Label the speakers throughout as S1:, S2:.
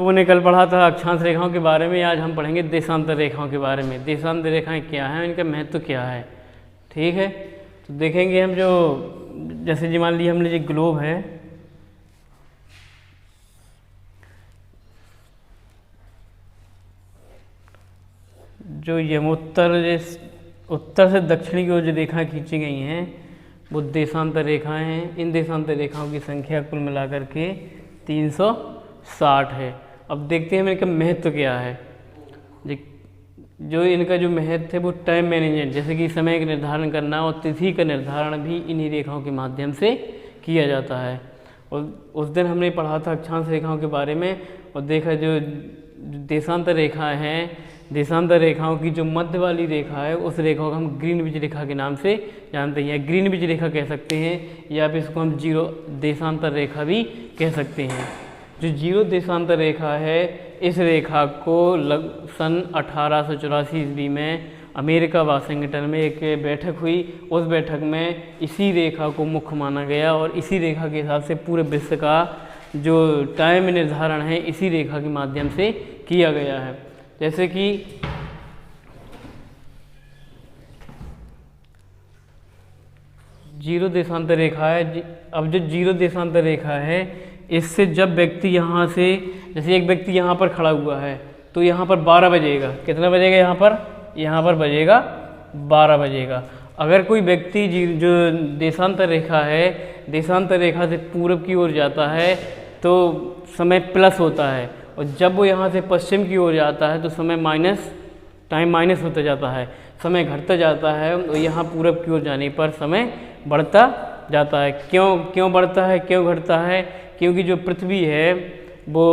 S1: लोगों ने कल पढ़ा था अक्षांश रेखाओं के बारे में, आज हम पढ़ेंगे देशांतर रेखाओं के बारे में। देशांतर रेखाएं क्या हैं, इनका महत्व क्या है, ठीक है। तो देखेंगे हम जो जैसे जी मान लीजिए हमने जो ग्लोब है, जो उत्तर से दक्षिणी की ओर जो रेखाएं खींची गई हैं वो देशांतर रेखाएं हैं। इन देशांतर रेखाओं की संख्या कुल मिलाकर के 360 है। अब देखते हैं इनका महत्व क्या है। जो इनका जो महत्व है वो टाइम मैनेजमेंट, जैसे कि समय का निर्धारण करना और तिथि का निर्धारण भी इन्हीं रेखाओं के माध्यम से किया जाता है। और उस दिन हमने पढ़ा था अक्षांश रेखाओं के बारे में और देखा जो देशांतर रेखाएं हैं, देशांतर रेखाओं की जो मध्य वाली रेखा है उस रेखा को हम ग्रीनविच रेखा के नाम से जानते हैं, ग्रीनविच रेखा कह सकते हैं, या फिर इसको हम जीरो देशांतर रेखा भी कह सकते हैं। जो जीरो देशांतर रेखा है इस रेखा को सन 1884 ईस्वी में अमेरिका वाशिंगटन में एक बैठक हुई। उस बैठक में इसी रेखा को मुख्य माना गया और इसी रेखा के हिसाब से पूरे विश्व का जो टाइम निर्धारण है इसी रेखा के माध्यम से किया गया है। जैसे कि जीरो देशांतर रेखा है। अब जो जीरो देशांतर रेखा है इससे जब व्यक्ति यहाँ से, जैसे एक व्यक्ति यहाँ पर खड़ा हुआ है तो यहाँ पर 12 बजेगा। कितना बजेगा यहाँ पर बजेगा 12 बजेगा। अगर कोई व्यक्ति जो देशांतर रेखा है, देशांतर रेखा से पूरब की ओर जाता है तो समय प्लस होता है, और जब वो यहाँ से पश्चिम की ओर जाता है तो समय टाइम माइनस होता जाता है, समय घटता जाता है। और यहाँ पूरब की ओर जाने पर समय बढ़ता जाता है। क्यों बढ़ता है, क्यों घटता है? क्योंकि जो पृथ्वी है वो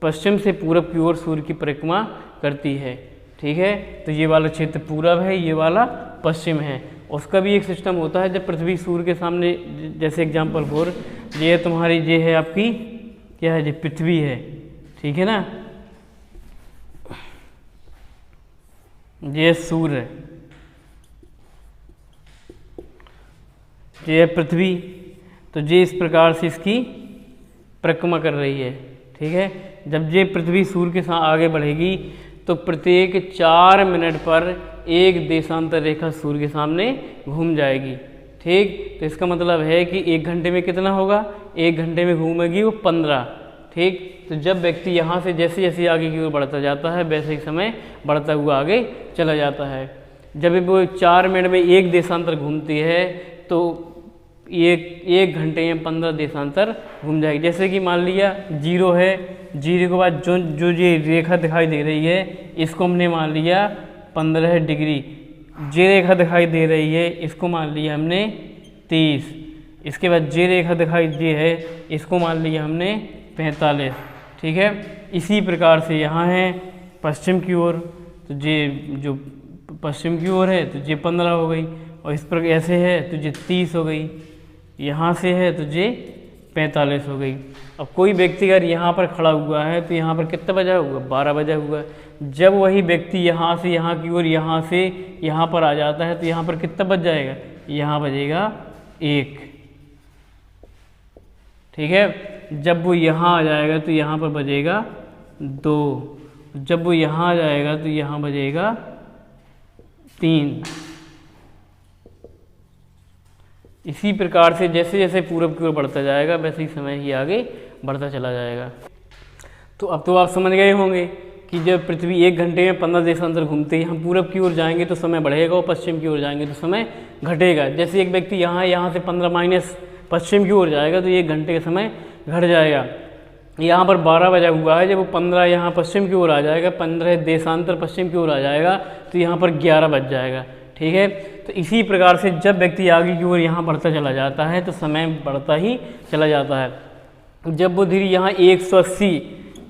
S1: पश्चिम से पूरब की ओर सूर्य की परिक्रमा करती है, ठीक है। तो ये वाला क्षेत्र पूरब है, ये वाला पश्चिम है। उसका भी एक सिस्टम होता है, जब पृथ्वी सूर्य के सामने, जैसे एग्जाम्पल 4, ये तुम्हारी ये है आपकी क्या है, ये पृथ्वी है, ठीक है ना, ये सूर्य, ये है पृथ्वी। तो ये इस प्रकार से इसकी परिक्रमा कर रही है, ठीक है। जब ये पृथ्वी सूर्य के साथ आगे बढ़ेगी तो प्रत्येक 4 मिनट पर एक देशांतर रेखा सूर्य के सामने घूम जाएगी, ठीक। तो इसका मतलब है कि 1 घंटे में कितना होगा, 1 घंटे में घूमेगी वो 15, ठीक। तो जब व्यक्ति यहाँ से जैसे जैसे आगे की ओर बढ़ता जाता है वैसे ही समय बढ़ता हुआ आगे चला जाता है। जब वो 4 मिनट में एक देशांतर घूमती है तो एक घंटे में 15 देशांतर घूम जाएगी। जैसे कि मान लिया 0 है, 0 के बाद जो ये रेखा दिखाई दे रही है इसको हमने मान लिया 15 डिग्री। ये रेखा दिखाई दे रही है इसको मान लिया हमने 30। इसके बाद ये रेखा दिखाई दी है इसको मान लिया हमने 45, ठीक है। इसी प्रकार से यहाँ है पश्चिम की ओर, तो ये जो पश्चिम की ओर है तो ये 15 हो गई, और इस पर ऐसे है तो ये 30 हो गई, यहाँ से है तो ये 45 हो गई। अब कोई व्यक्ति अगर यहाँ पर खड़ा हुआ है तो यहाँ पर कितना बजा हुआ, 12 बजा हुआ है। जब वही व्यक्ति यहाँ से यहाँ की ओर, यहाँ से यहाँ पर आ जाता है तो यहाँ पर कितना बज जाएगा, यहाँ बजेगा 1, ठीक है। जब वो यहाँ आ जाएगा तो यहाँ पर बजेगा 2, जब वो यहाँ आ जाएगा तो यहाँ बजेगा 3। इसी प्रकार से जैसे जैसे पूरब की ओर बढ़ता जाएगा वैसे ही समय ही आगे बढ़ता चला जाएगा। तो अब तो आप समझ गए होंगे कि जब पृथ्वी 1 घंटे में 15 देशांतर घूमते हैं, हम पूरब की ओर जाएंगे तो समय बढ़ेगा और पश्चिम की ओर जाएंगे तो समय घटेगा। जैसे एक व्यक्ति यहाँ से 15 माइनस पश्चिम की ओर जाएगा तो 1 घंटे का समय घट जाएगा। यहाँ पर 12 बजा हुआ है, जब वो 15 यहाँ पश्चिम की ओर आ जाएगा, 15 देशांतर पश्चिम की ओर आ जाएगा तो यहाँ पर 11 बज जाएगा, ठीक है। तो इसी प्रकार से जब व्यक्ति आगे की ओर यहाँ बढ़ता चला जाता है तो समय बढ़ता ही चला जाता है। जब वो धीरे यहाँ 180,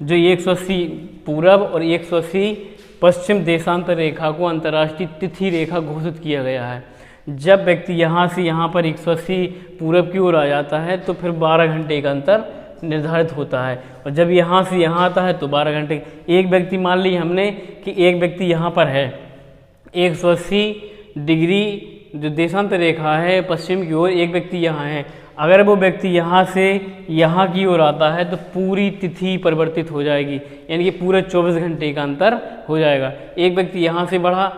S1: जो 180 पूरब और 180 पश्चिम देशांतर रेखा को अंतर्राष्ट्रीय तिथि रेखा घोषित किया गया है। जब व्यक्ति यहाँ से यहाँ पर 180 पूरब की ओर आ जाता है तो फिर 12 घंटे का अंतर निर्धारित होता है, और जब यहाँ से यहाँ आता है तो 12 घंटे। एक व्यक्ति मान ली हमने कि एक व्यक्ति यहाँ पर है 180 डिग्री जो देशांतर रेखा है पश्चिम की ओर, एक व्यक्ति यहाँ है, अगर वो व्यक्ति यहाँ से यहाँ की ओर आता है तो पूरी तिथि परिवर्तित हो जाएगी, यानी कि पूरे 24 घंटे का अंतर हो जाएगा। एक व्यक्ति यहाँ से बढ़ा,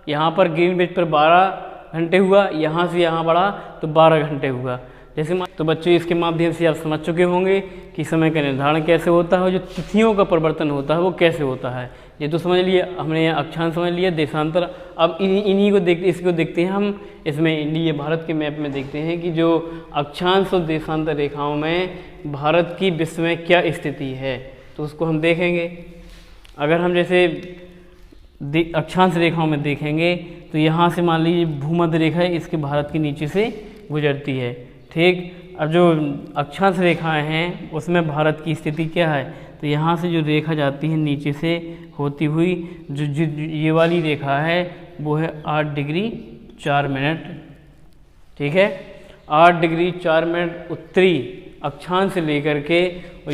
S1: यहाँ पर ग्रीनविच पर 12 घंटे हुआ, यहाँ से यहाँ बढ़ा तो 12 घंटे हुआ। जैसे तो बच्चों इसके माध्यम से आप समझ चुके होंगे कि समय का निर्धारण कैसे होता है, जो तिथियों का परिवर्तन होता है वो कैसे होता है। ये तो समझ लिए हमने, अक्षांश समझ लिया, देशांतर। अब इन्हीं को देखते, इसको देखते हैं हम इसमें इंडिया भारत के मैप में देखते हैं कि जो अक्षांश और देशांतर रेखाओं में भारत की विश्व में क्या स्थिति है, तो उसको हम देखेंगे। अगर हम जैसे अक्षांश रेखाओं में देखेंगे तो यहाँ से मान लीजिए भूमध्य रेखा है, इसके भारत के नीचे से गुजरती है, ठीक। अब जो अक्षांश रेखाएं हैं उसमें भारत की स्थिति क्या है, तो यहाँ से जो रेखा जाती है नीचे से होती हुई, जो ये वाली रेखा है वो है 8 डिग्री 4 मिनट, ठीक है। 8 डिग्री 4 मिनट उत्तरी अक्षांश से लेकर के और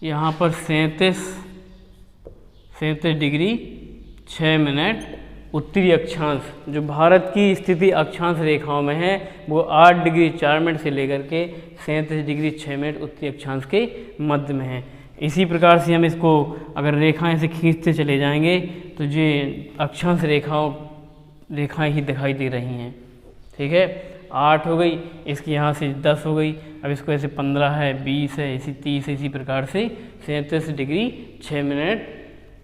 S1: यहाँ पर 37 डिग्री 6 मिनट उत्तरी अक्षांश। जो भारत की स्थिति अक्षांश रेखाओं में है वो 8 डिग्री 4 मिनट से लेकर के 37 डिग्री 6 मिनट उत्तरी अक्षांश के मध्य में है। इसी प्रकार से हम इसको अगर रेखाएं से खींचते चले जाएंगे तो ये अक्षांश रेखाएं ही दिखाई दे रही हैं, ठीक है। 8 हो गई, इसकी यहाँ से 10 हो गई, अब इसको ऐसे 15 है, 20 है, इसी 30 है, इसी प्रकार से 37 डिग्री 6 मिनट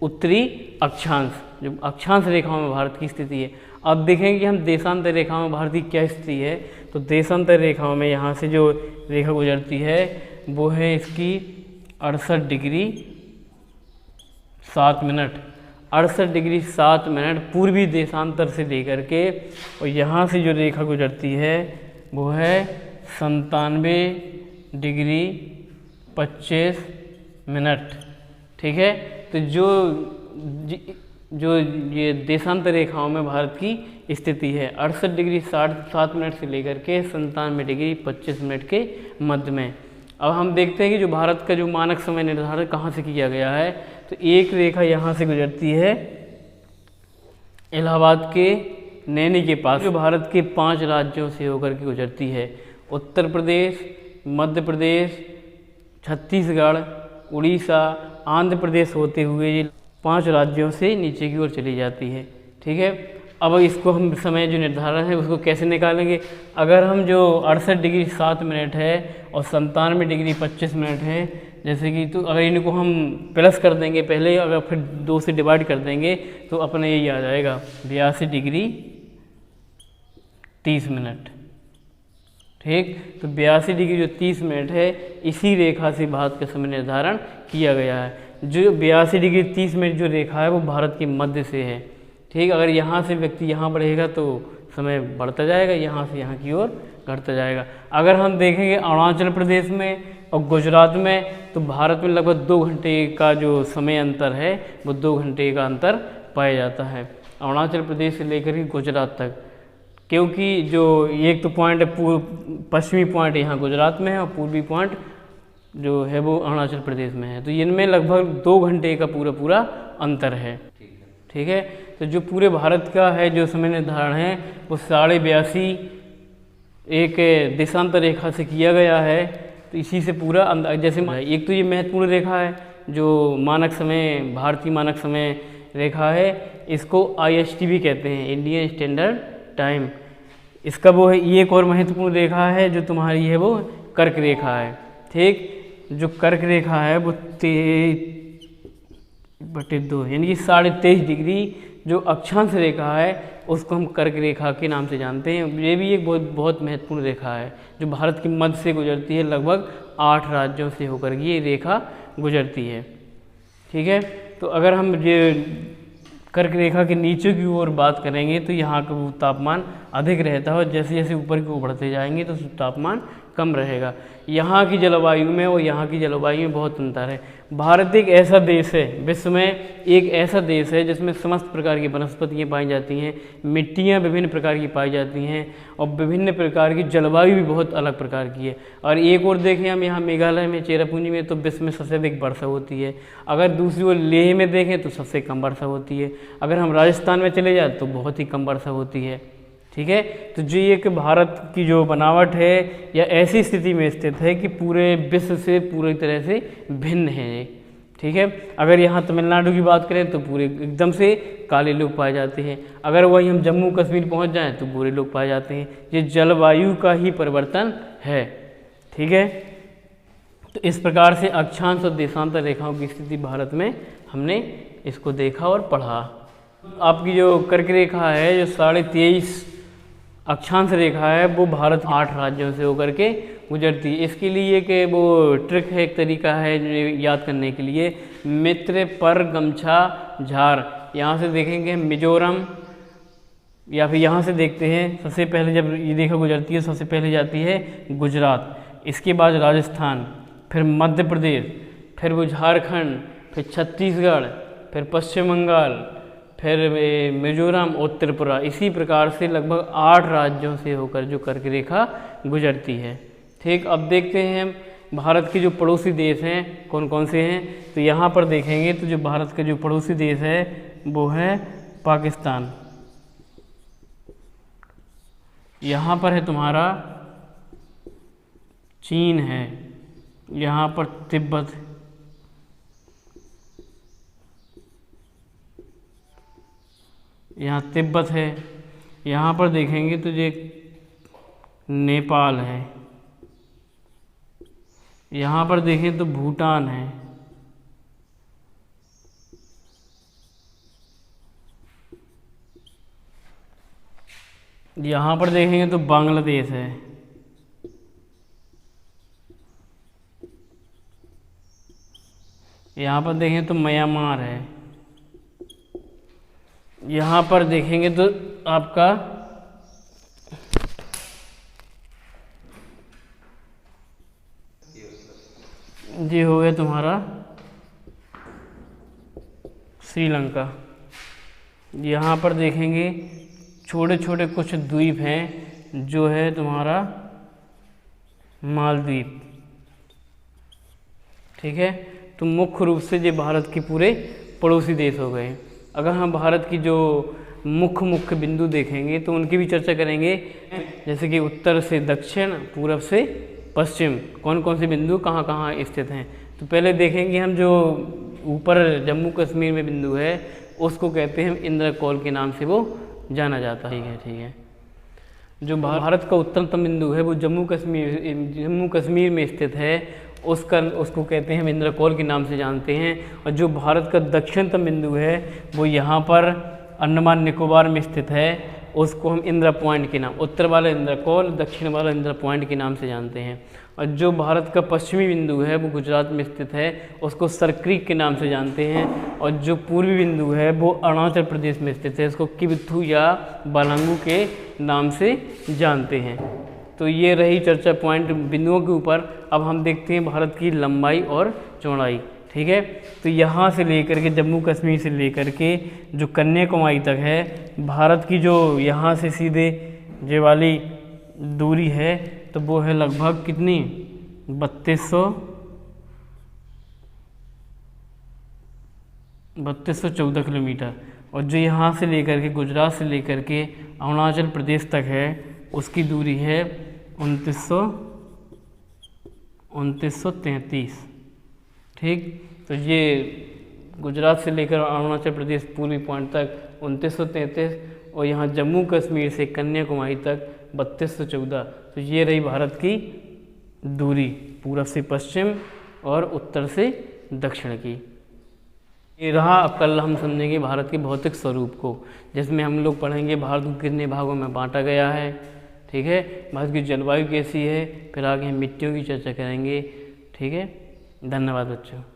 S1: उत्तरी अक्षांश, जो अक्षांश रेखाओं में भारत की स्थिति है। अब देखेंगे कि हम देशांतर रेखाओं में भारत की क्या स्थिति है। तो देशांतर रेखाओं में यहाँ से जो रेखा गुजरती है वो है इसकी 68 डिग्री 7 मिनट, 68 डिग्री 7 मिनट पूर्वी देशांतर से लेकर के, और यहाँ से जो रेखा गुजरती है वो है 97 डिग्री 25 मिनट, ठीक है। तो जो ये देशांतर रेखाओं में भारत की स्थिति है 68 डिग्री 7 मिनट से लेकर के 97 डिग्री 25 मिनट के मध्य में। अब हम देखते हैं कि जो भारत का जो मानक समय निर्धारण कहाँ से किया गया है, तो एक रेखा यहाँ से गुजरती है इलाहाबाद के नैनी के पास, जो भारत के 5 राज्यों से होकर के गुजरती है, उत्तर प्रदेश, मध्य प्रदेश, छत्तीसगढ़, उड़ीसा, आंध्र प्रदेश होते हुए ये 5 राज्यों से नीचे की ओर चली जाती है, ठीक है। अब इसको हम समय जो निर्धारण है उसको कैसे निकालेंगे। अगर हम जो 68 डिग्री 7 मिनट है और 97 डिग्री 25 मिनट है, जैसे कि, तो अगर इनको हम प्लस कर देंगे पहले, अगर फिर 2 से डिवाइड कर देंगे तो अपने यही आ जाएगा 82 डिग्री 30 मिनट, ठीक। तो 82 डिग्री जो 30 मिनट है इसी रेखा से भारत का समय निर्धारण किया गया है। जो 82 डिग्री 30 मिनट जो रेखा है वो भारत के मध्य से है, ठीक। अगर यहाँ से व्यक्ति यहाँ बढ़ेगा तो समय बढ़ता जाएगा, यहाँ से यहाँ की ओर घटता जाएगा। अगर हम देखेंगे अरुणाचल प्रदेश में और गुजरात में, तो भारत में लगभग 2 घंटे का जो समय अंतर है वो 2 घंटे का अंतर पाया जाता है अरुणाचल प्रदेश से लेकर के गुजरात तक, क्योंकि जो एक तो पॉइंट है पश्चिमी पॉइंट यहाँ गुजरात में है और पूर्वी पॉइंट जो है वो अरुणाचल प्रदेश में है, तो इनमें लगभग 2 घंटे का पूरा अंतर है, ठीक है। तो जो पूरे भारत का है जो समय निर्धारण है वो 82.5 एक देशांतर रेखा से किया गया है। तो इसी से पूरा जैसे एक तो ये महत्वपूर्ण रेखा है जो मानक समय, भारतीय मानक समय रेखा है, इसको IST भी कहते हैं, इंडियन स्टैंडर्ड टाइम। इसका वो है, ये एक और महत्वपूर्ण रेखा है जो तुम्हारी है वो कर्क रेखा है, ठीक। जो कर्क रेखा है वो 23/2 यानी कि 23.5 डिग्री जो अक्षांश रेखा है उसको हम कर्क रेखा के नाम से जानते हैं। ये भी एक बहुत महत्वपूर्ण रेखा है जो भारत के मध्य से गुजरती है, लगभग 8 राज्यों से होकर ये रेखा गुजरती है, ठीक है। तो अगर हम ये कर्क रेखा के नीचे की ओर बात करेंगे तो यहाँ का तापमान अधिक रहता है और जैसे जैसे ऊपर की ओर बढ़ते जाएंगे तो तापमान कम रहेगा। यहाँ की जलवायु में और यहाँ की जलवायु में बहुत अंतर है। भारत एक ऐसा देश है, विश्व में एक ऐसा देश है जिसमें समस्त प्रकार की वनस्पतियाँ पाई जाती हैं, मिट्टियाँ विभिन्न प्रकार की पाई जाती हैं और विभिन्न प्रकार की जलवायु भी बहुत अलग प्रकार की है। और एक और देखें हम यहाँ मेघालय में, चेरापूंजी में, तो विश्व में सबसे अधिक वर्षा होती है। अगर दूसरी ओर लेह में देखें तो सबसे कम वर्षा होती है। अगर हम राजस्थान में चले जाए तो बहुत ही कम वर्षा होती है। ठीक है, तो जो ये कि भारत की जो बनावट है या ऐसी स्थिति में स्थित है कि पूरे विश्व से पूरी तरह से भिन्न है ये। ठीक है, अगर यहाँ तमिलनाडु की बात करें तो पूरे एकदम से काले लोग पाए जाते हैं। अगर वहीं हम जम्मू कश्मीर पहुँच जाएं तो गोरे लोग पाए जाते हैं। ये जलवायु का ही परिवर्तन है। ठीक है, तो इस प्रकार से अक्षांश और देशांतर रेखाओं की स्थिति भारत में हमने इसको देखा और पढ़ा। आपकी जो कर्क रेखा है, जो 23.5 अक्षांश रेखा है, वो भारत 8 राज्यों से होकर के गुजरती है। इसके लिए कि वो ट्रिक है, एक तरीका है याद करने के लिए, मित्र पर गमछा झार। यहाँ से देखेंगे मिजोरम, या फिर यहाँ से देखते हैं सबसे पहले जब ये रेखा गुजरती है सबसे पहले जाती है गुजरात, इसके बाद राजस्थान, फिर मध्य प्रदेश, फिर वो झारखंड, फिर छत्तीसगढ़, फिर पश्चिम बंगाल, फिर मिजोरम और त्रिपुरा। इसी प्रकार से लगभग 8 राज्यों से होकर जो कर्क रेखा गुजरती है। ठीक, अब देखते हैं हम भारत के जो पड़ोसी देश हैं कौन कौन से हैं। तो यहाँ पर देखेंगे तो जो भारत का जो पड़ोसी देश है वो है पाकिस्तान। यहाँ पर है तुम्हारा चीन है, यहाँ पर तिब्बत, यहाँ तिब्बत है। यहाँ पर देखेंगे तो ये नेपाल है। यहाँ पर देखें तो भूटान है। यहाँ पर देखेंगे तो बांग्लादेश है। यहाँ पर देखें तो म्यांमार है। यहाँ पर देखेंगे तो आपका ये हो गया तुम्हारा श्रीलंका। यहाँ पर देखेंगे छोटे छोटे कुछ द्वीप हैं, जो है तुम्हारा मालदीव। ठीक है, तो मुख्य रूप से ये भारत के पूरे पड़ोसी देश हो गए। अगर हम भारत की जो मुख्य बिंदु देखेंगे तो उनकी भी चर्चा करेंगे, जैसे कि उत्तर से दक्षिण, पूरब से पश्चिम, कौन कौन से बिंदु कहाँ कहाँ स्थित हैं। तो पहले देखेंगे हम जो ऊपर जम्मू कश्मीर में बिंदु है उसको कहते हैं इंद्रकोल के नाम से वो जाना जाता है। ठीक है, जो भारत का उत्तरतम बिंदु है वो जम्मू कश्मीर में स्थित है, उसको कहते हैं हम इंद्रकोल के नाम से जानते हैं। और जो भारत का दक्षिणतम बिंदु है वो यहाँ पर अंडमान निकोबार में स्थित है, उसको हम इंद्रा पॉइंट के नाम, उत्तर वाला इंद्रकोल, दक्षिण वाला इंद्रा पॉइंट के नाम से जानते हैं। और जो भारत का पश्चिमी बिंदु है वो गुजरात में स्थित है, उसको सरक्रीक के नाम से जानते हैं। और जो पूर्वी बिंदु है वो अरुणाचल प्रदेश में स्थित है, इसको किबिथु या बालांगू के नाम से जानते हैं। तो ये रही चर्चा पॉइंट बिंदुओं के ऊपर। अब हम देखते हैं भारत की लंबाई और चौड़ाई। ठीक है, तो यहाँ से लेकर के जम्मू कश्मीर से लेकर के जो कन्याकुमारी तक है, भारत की जो यहाँ से सीधे ये वाली दूरी है तो वो है लगभग कितनी 3214 किलोमीटर। और जो यहाँ से लेकर के गुजरात से लेकर के अरुणाचल प्रदेश तक है उसकी दूरी है 2933। ठीक, तो ये गुजरात से लेकर अरुणाचल प्रदेश पूर्वी पॉइंट तक 2933, और यहाँ जम्मू कश्मीर से कन्याकुमारी तक 3214। तो ये रही भारत की दूरी पूरब से पश्चिम और उत्तर से दक्षिण की। ये रहा। अब कल हम समझेंगे भारत के भौतिक स्वरूप को, जिसमें हम लोग पढ़ेंगे भारत को कितने भागों में बांटा गया है। ठीक है, भारत की जलवायु कैसी है, फिर आगे हम मिट्टियों की चर्चा करेंगे। ठीक है, धन्यवाद बच्चों।